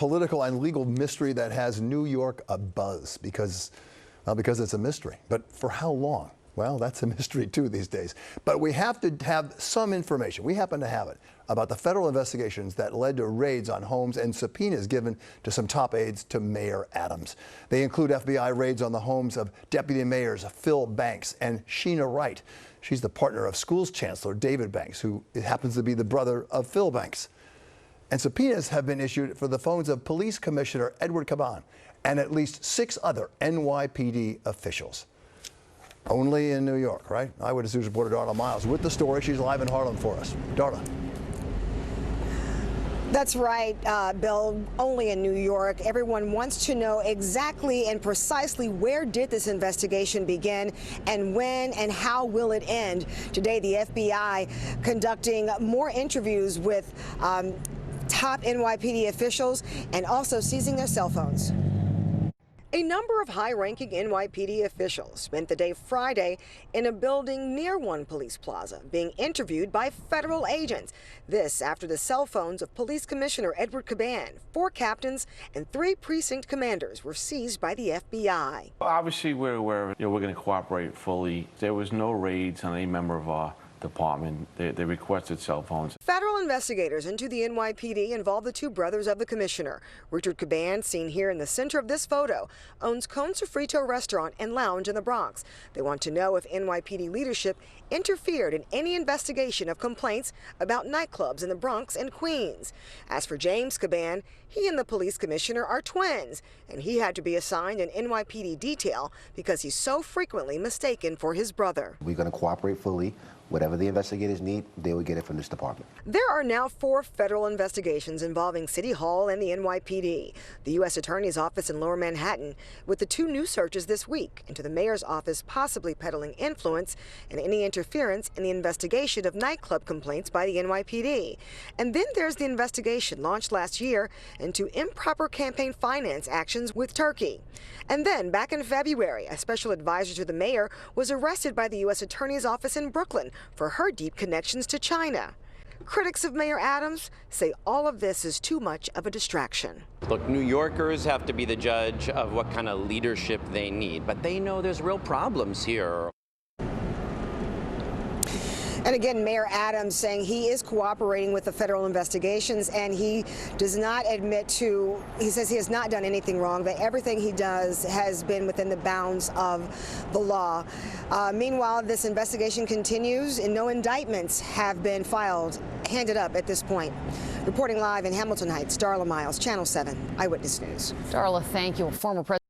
political and legal mystery that has New York abuzz because it's a mystery. But for how long? Well, that's a mystery too these days. But we have to have some information. We happen to have it about the federal investigations that led to raids on homes and subpoenas given to some top aides to Mayor Adams. They include FBI raids on the homes of Deputy Mayors Phil Banks and Sheena Wright. She's the partner of Schools Chancellor David Banks, who happens to be the brother of Phil Banks. And subpoenas have been issued for the phones of Police Commissioner Edward Caban and at least 6 other NYPD officials. Only in New York, right? Eyewitness News reporter Darla Miles with the story. She's live in Harlem for us. Darla. That's right, Bill, only in New York. Everyone wants to know exactly and precisely where did this investigation begin and when and how will it end. Today, the FBI conducting more interviews with top NYPD officials and also seizing their cell phones. A number of high-ranking NYPD officials spent the day Friday in a building near One Police Plaza being interviewed by federal agents. This after the cell phones of Police Commissioner Edward Caban, 4 captains, and 3 precinct commanders were seized by the FBI. Obviously, we're aware of it. We're going to cooperate fully. There was no raids on any member of our department. They requested cell phones. Federal investigators into the NYPD involve the 2 brothers of the commissioner. Richard Caban, seen here in the center of this photo, owns Con Sofrito restaurant and lounge in the Bronx. They want to know if NYPD leadership interfered in any investigation of complaints about nightclubs in the Bronx and Queens. As for James Caban, he and the police commissioner are twins, and he had to be assigned an NYPD detail because he's so frequently mistaken for his brother. We're going to cooperate fully. Whatever the investigators need, they will get it from this department. There are now 4 federal investigations involving City Hall and the NYPD, the U.S. Attorney's Office in Lower Manhattan, with the 2 new searches this week into the mayor's office possibly peddling influence and any interference in the investigation of nightclub complaints by the NYPD. And then there's the investigation launched last year into improper campaign finance actions with Turkey. And then back in February, a special advisor to the mayor was arrested by the U.S. Attorney's Office in Brooklyn for her deep connections to China. Critics of Mayor Adams say all of this is too much of a distraction. Look, New Yorkers have to be the judge of what kind of leadership they need, but they know there's real problems here. And again, Mayor Adams saying he is cooperating with the federal investigations, and he does not admit to, he says he has not done anything wrong, that everything he does has been within the bounds of the law. Meanwhile, this investigation continues and no indictments have been handed up at this point. Reporting live in Hamilton Heights, Darla Miles, Channel 7 Eyewitness News. Darla, thank you. Former President